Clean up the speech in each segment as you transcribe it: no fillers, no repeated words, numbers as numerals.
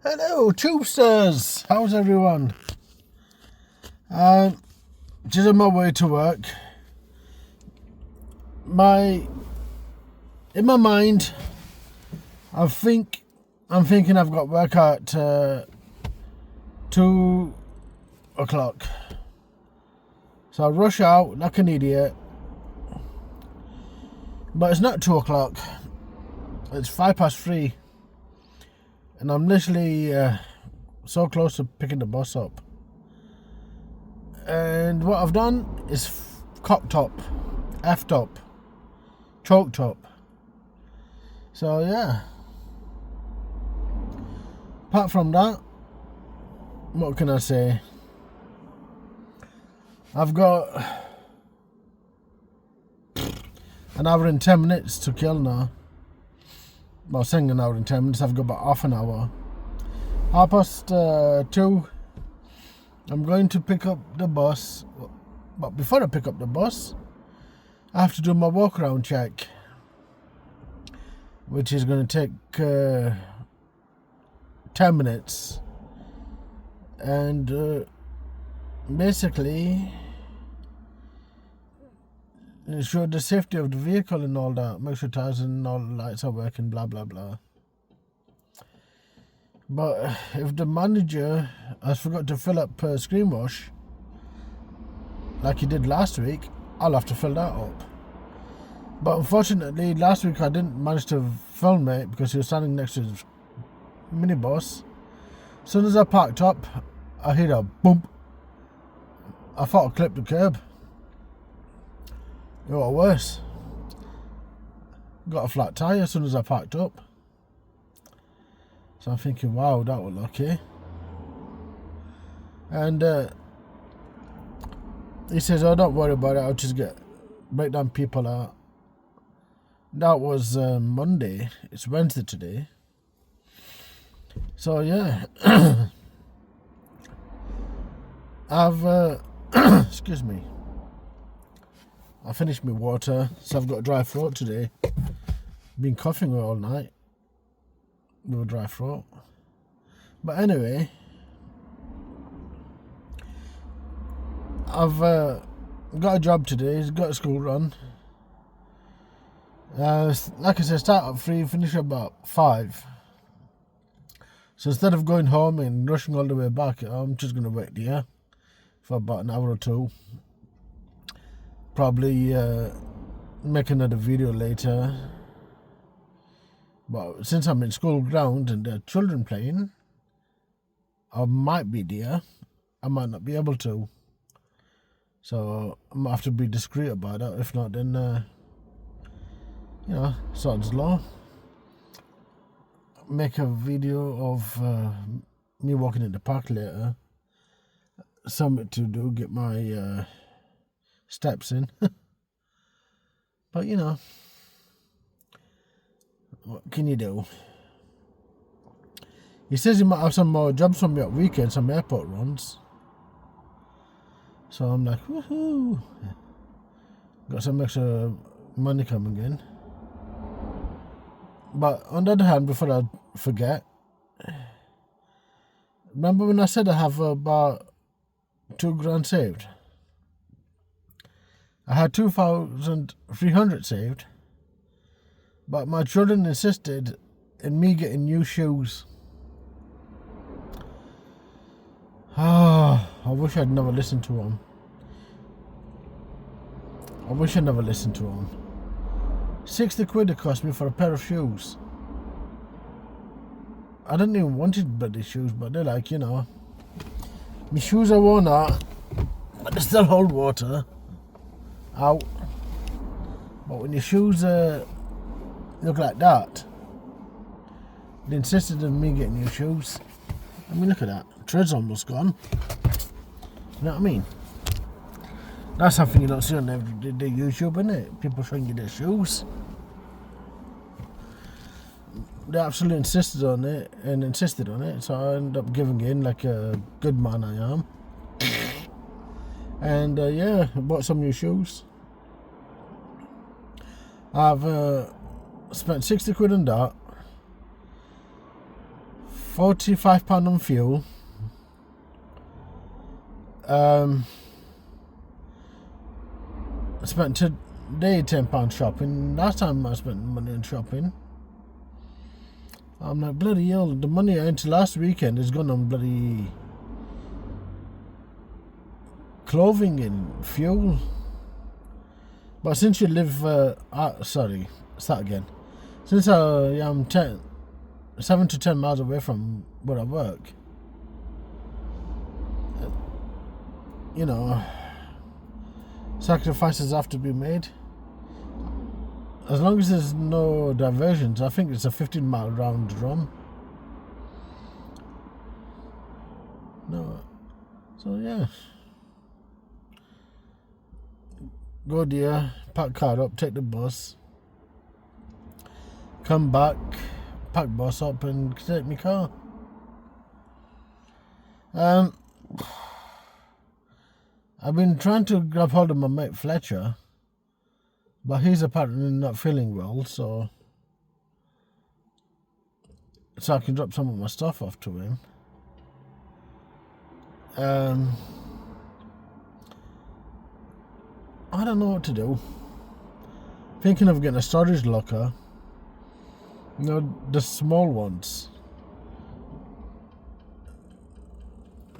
Hello, tubesters. How's everyone? Just on my way to work. In my mind, I'm thinking I've got work at 2 o'clock. So I rush out like an idiot. But it's not 2 o'clock. It's 3:05. And I'm literally so close to picking the bus up. And what I've done is cocked up, effed up, choked up. So yeah. Apart from that, what can I say? I've got an hour and 10 minutes to kill now. Well, saying an hour and 10 minutes, I've got about half an hour. 2:30, I'm going to pick up the bus. But before I pick up the bus, I have to do my walk around check, which is going to take 10 minutes. And basically, ensure the safety of the vehicle and all that. Make sure tires and all the lights are working, blah, blah, blah. But if the manager has forgot to fill up screen wash, like he did last week, I'll have to fill that up. But unfortunately, last week I didn't manage to film it because he was standing next to his minibus. As soon as I parked up, I heard a bump. I thought I clipped the curb. It got worse. Got a flat tyre as soon as I parked up. So I'm thinking, wow, that was lucky. And he says, oh, don't worry about it, I'll just break down people out. That was Monday. It's Wednesday today. So yeah. I've excuse me. I finished my water, so I've got a dry throat today. Been coughing all night with a dry throat. But anyway, I've got a job today. Got a school run. Like I said, start at 3, finish about 5. So instead of going home and rushing all the way back, I'm just going to wait here for about an hour or two. Probably make another video later. But since I'm in school ground and there are children playing, I might be there. I might not be able to. So I might have to be discreet about it. If not, then, sod's law. Make a video of me walking in the park later. Something to do, get my steps in. But what can you do? He says he might have some more jobs for me at weekends, some airport runs. So I'm like, woohoo! Got some extra money coming in. But on the other hand, before I forget, remember when I said I have about $2,000 saved? I had 2,300 saved, but my children insisted in me getting new shoes. I wish I'd never listened to them. I wish I never listened to them. 60 quid it cost me for a pair of shoes. I didn't even want bloody shoes, but they're like, my shoes are worn out, but they still hold water. Out. But when your shoes look like that, they insisted on me getting new shoes. I mean, look at that. Tread's almost gone. You know what I mean? That's something you don't see on everyday YouTube, isn't it? People showing you their shoes. They absolutely insisted on it, so I ended up giving in like a good man I am. And I bought some new shoes. I've spent 60 quid on that. £45 on fuel. I spent today £10 shopping. Last time I spent money on shopping. I'm like, bloody hell, the money I earned last weekend is gone on bloody clothing and fuel. But since you live, sorry, start again. Since I am 7 to 10 miles away from where I work, you know, sacrifices have to be made. As long as there's no diversions, I think it's a 15-mile round drum. No, so yeah. Go there, pack car up, take the bus, come back, pack bus up and take my car. I've been trying to grab hold of my mate Fletcher, but he's apparently not feeling well, so I can drop some of my stuff off to him. I don't know what to do. Thinking of getting a storage locker. You know, the small ones.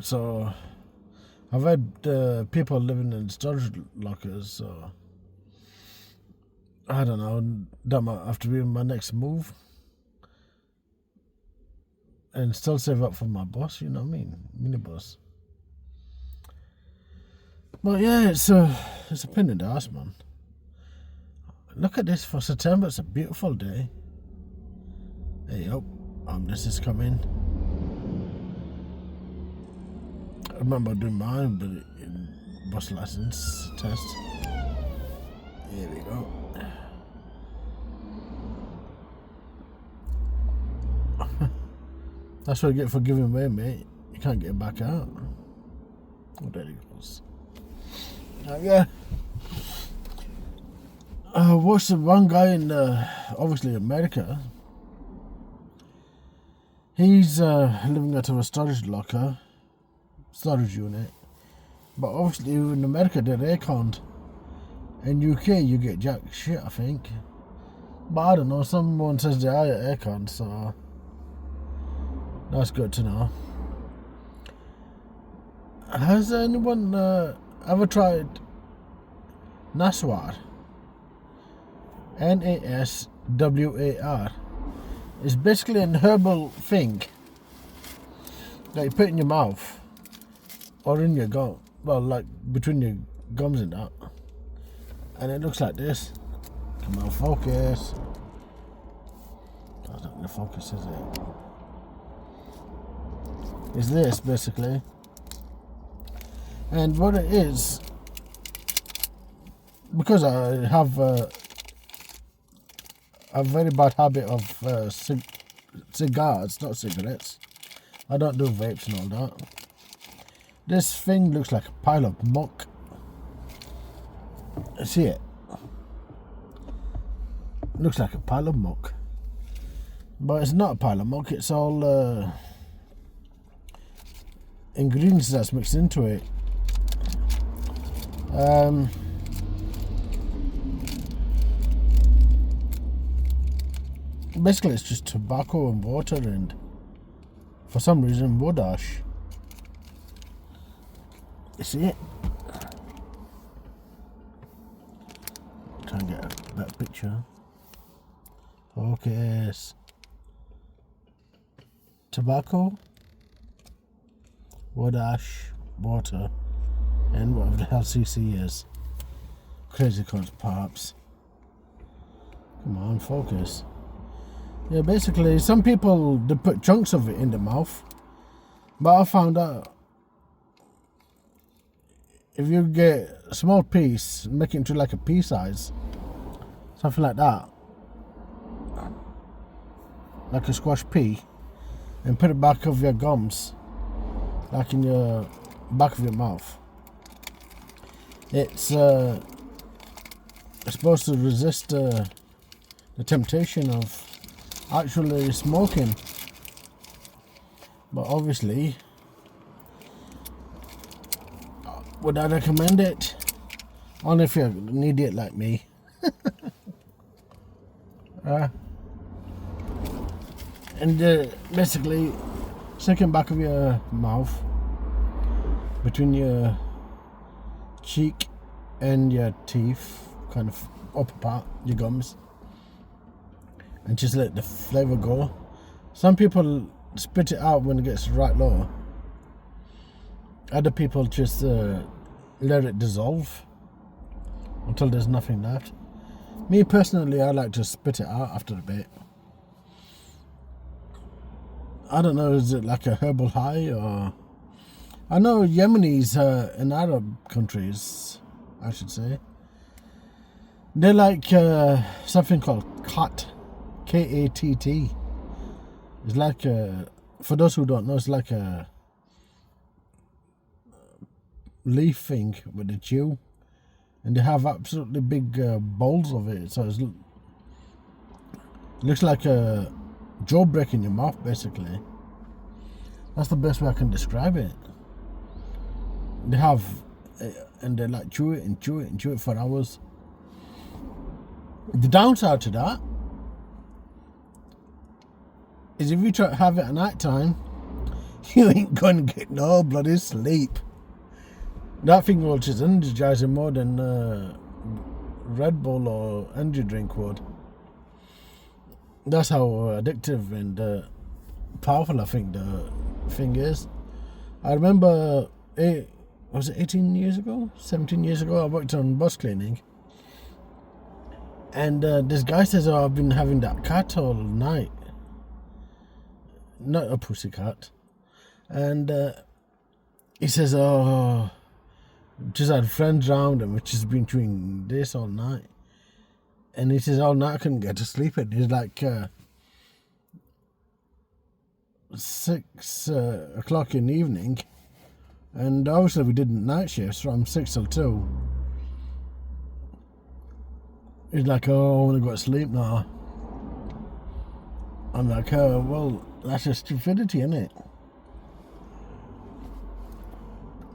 So I've had people living in storage lockers, so I don't know. That might have to be my next move. And still save up for my bus, you know what I mean? Minibus. But yeah, it's a pain in the ass, man. Look at this for September. It's a beautiful day. Hey, this is coming. I remember doing mine, but in bus license test. Here we go. That's what you get for giving away, mate. You can't get it back out. Oh, there he goes. Yeah. I watched one guy in, obviously America. He's living out of a storage unit. But obviously in America they're air-conned. In UK you get jack shit, I think. But I don't know, someone says they are air-conned, so that's good to know. Has anyone ever tried Naswar? Naswar. It's basically an herbal thing that you put in your mouth or in your gum, well, like between your gums and that, and it looks like this. Come on, focus. That's not the focus, is it? It's this basically, and what it is, because I have a very bad habit of cigars, not cigarettes. I don't do vapes and all that. This thing looks like a pile of muck. See it? Looks like a pile of muck. But it's not a pile of muck, it's all ingredients that's mixed into it. Basically it's just tobacco and water and for some reason wood ash. You see it? Try and get a better picture. Focus. Tobacco, wood ash, water, and whatever the hell CC is. Crazy colours, perhaps. Come on, focus. Yeah, basically, some people, they put chunks of it in the mouth. But I found out, if you get a small piece, make it into like a pea size, something like that, like a squash pea, and put it back of your gums, like in your back of your mouth. It's supposed to resist the temptation of actually smoking. But obviously, would I recommend it? Only if you're an idiot like me. And basically, second back of your mouth, between your cheek and your teeth, kind of upper part, your gums, and just let the flavour go. Some people spit it out when it gets right low. Other people just let it dissolve until there's nothing left. Me personally, I like to spit it out after a bit. I don't know, is it like a herbal high or... I know Yemenis in Arab countries, I should say, they like something called khat, K-A-T-T. It's like, for those who don't know, it's like a leaf thing with the chew. And they have absolutely big bowls of it. So it looks like a jaw break in your mouth, basically. That's the best way I can describe it. They have, and they like chew it and chew it and chew it for hours. The downside to that is if you try to have it at night time, you ain't gonna get no bloody sleep. That thing will just energize you more than Red Bull or energy drink would. That's how addictive and powerful I think the thing is. I remember, was it 18 years ago? 17 years ago, I worked on bus cleaning. And this guy says, oh, I've been having that cat all night. Not a pussy cat. And he says, oh... just had friends round him, which has been doing this all night. And he says, all night I couldn't get to sleep. And it's like 6 o'clock in the evening. And obviously we did night shifts from 6 till 2. He's like, oh, I want to go to sleep now. I'm like, oh, well, that's just stupidity, isn't it?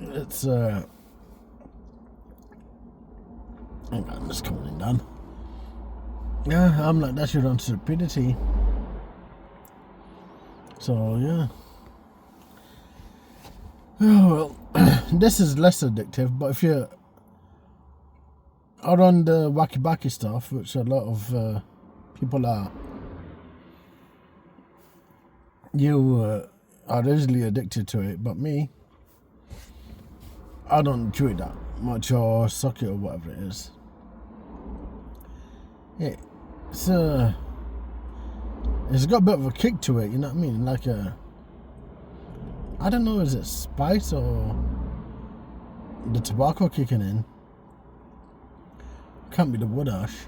It's, hang on, it's coming down. Yeah, I'm like, that's your own stupidity. So, yeah. Oh, well, this is less addictive, but if you're on the wacky-backy stuff, which a lot of people are, you are easily addicted to it, but me, I don't chew it that much or suck it or whatever it is. It's got a bit of a kick to it, you know what I mean? Like I don't know, is it spice or the tobacco kicking in? Can't be the wood ash.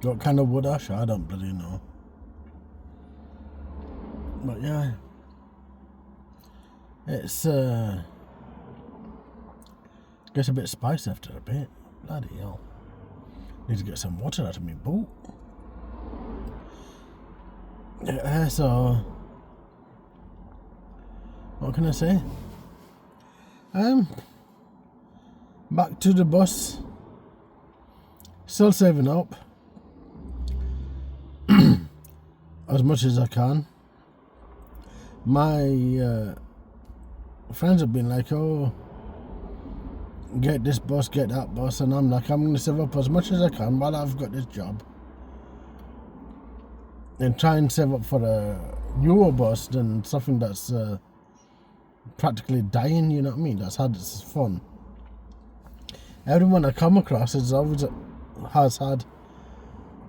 What kind of wood ash? I don't bloody know. But yeah, it's gets a bit spicy after a bit. Bloody hell. Need to get some water out of me boot. Yeah, so what can I say? Back to the bus. Still saving up as much as I can. My friends have been like, oh, get this bus, get that bus, and I'm like, I'm going to save up as much as I can while I've got this job and try and save up for a newer bus than something that's practically dying, you know what I mean? That's had its fun. Everyone I come across has always has had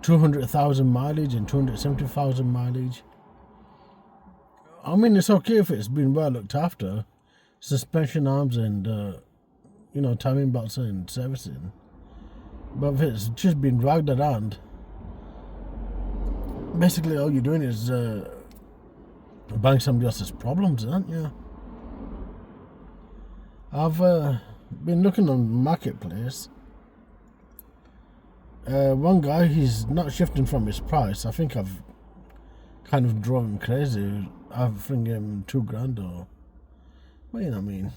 200,000 mileage and 270,000 mileage. I mean, it's okay if it's been well looked after, suspension arms and timing belts and servicing. But if it's just been dragged around, basically all you're doing is buying somebody else's problems, aren't you? I've been looking on Marketplace. One guy, he's not shifting from his price. I think I've kind of drove him crazy. Offering him $2,000 or, well, you know what I mean.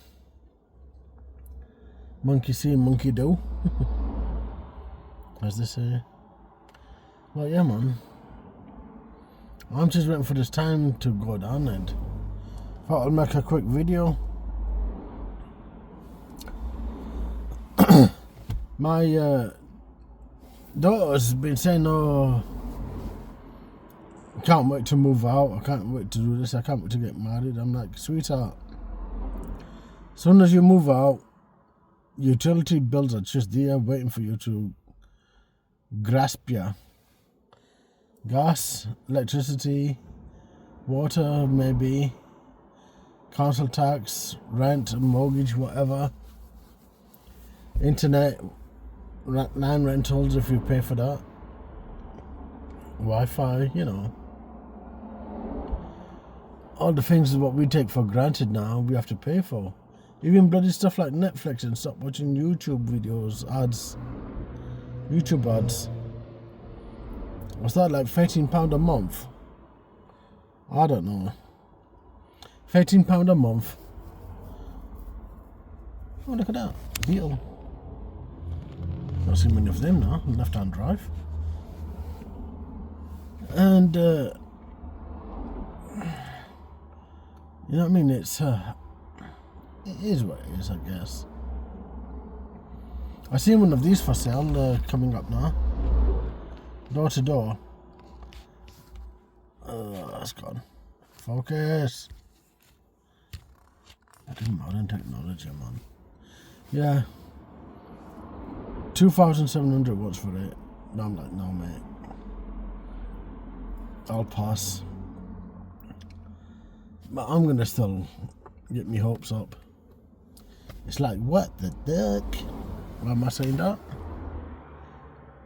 Monkey see, monkey do, as they say. Well, yeah, man. I'm just waiting for this time to go down, and thought I'll make a quick video. My daughter's been saying, "Oh, I can't wait to move out. I can't wait to do this. I can't wait to get married." I'm like, sweetheart, as soon as you move out, utility bills are just there waiting for you to grasp you. Gas, electricity, water, maybe, council tax, rent, mortgage, whatever. Internet, 9 rentals if you pay for that. Wi-Fi, you know. All the things what we take for granted now, we have to pay for. Even bloody stuff like Netflix, and stop watching YouTube videos, ads. YouTube ads. What's that, like £13 a month? I don't know. £13 a month. Oh, look at that. Beetle. Not seen many of them now. Left-hand drive. And, you know what I mean? It is what it is, I guess. I seen one of these for sale coming up now. Door to door. That's gone. Focus. Modern technology, man. Yeah. 2,700 watts for it. No, I'm like, no, mate. I'll pass. But I'm gonna still get me hopes up. It's like, what the duck? Why am I saying that?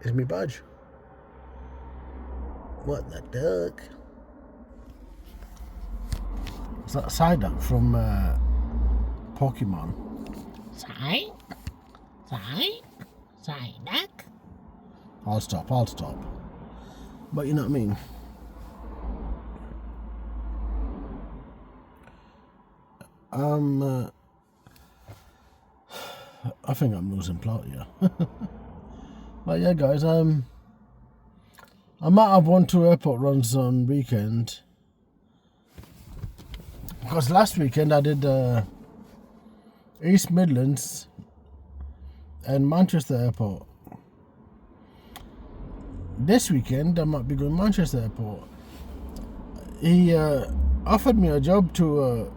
It's me badge. What the duck? Is that Psyduck from Pokemon? Psyduck? I'll stop. But you know what I mean? I think I'm losing plot here. But yeah, guys, I might have 1-2 airport runs on weekend. Because last weekend I did East Midlands and Manchester Airport. This weekend I might be going Manchester Airport. He offered me a job to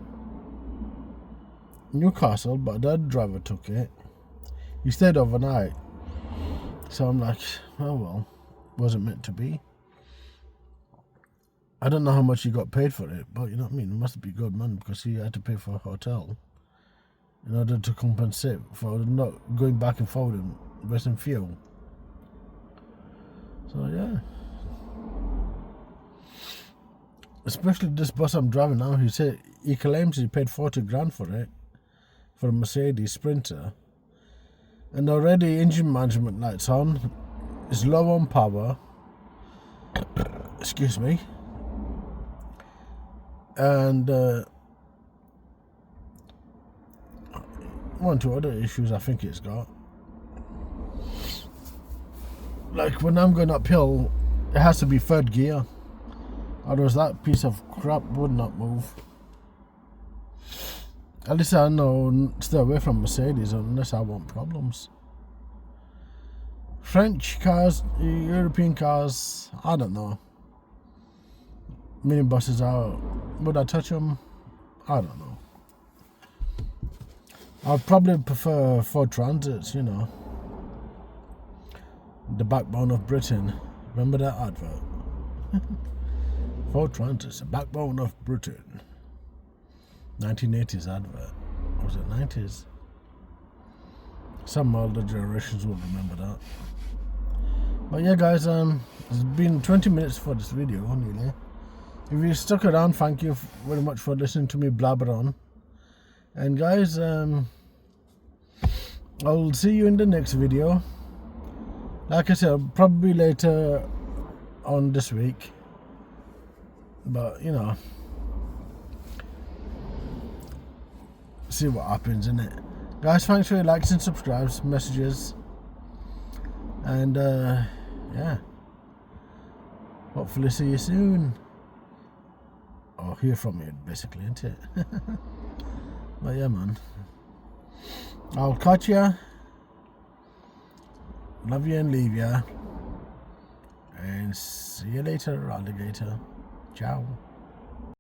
Newcastle, but the driver took it. He stayed overnight. So I'm like, oh well, wasn't meant to be. I don't know how much he got paid for it, but you know what I mean? It must be good money because he had to pay for a hotel in order to compensate for not going back and forward and wasting fuel. So yeah. Especially this bus I'm driving now, he said he claims he paid 40 grand for it, for a Mercedes Sprinter. And already engine management lights on, it's low on power, excuse me, and 1-2 other issues I think it's got. Like when I'm going uphill, it has to be third gear, otherwise that piece of crap would not move. At least I know, stay away from Mercedes unless I want problems. French cars, European cars, I don't know. Minibuses are, would I touch them? I don't know. I'd probably prefer Ford Transits, you know. The backbone of Britain. Remember that advert? Ford Transits, the backbone of Britain. 1980s advert. Or was it 90s? Some older generations will remember that. But yeah, guys, it's been 20 minutes for this video, nearly. If you stuck around, thank you very much for listening to me blabber on. And guys, I'll see you in the next video. Like I said, probably later on this week. But you know, see what happens, innit? Guys, thanks for your likes and subscribes, messages, and yeah, hopefully see you soon, or hear from you, basically, isn't it? But yeah, man, I'll catch ya. Love you and leave ya, and see you later, alligator. Ciao.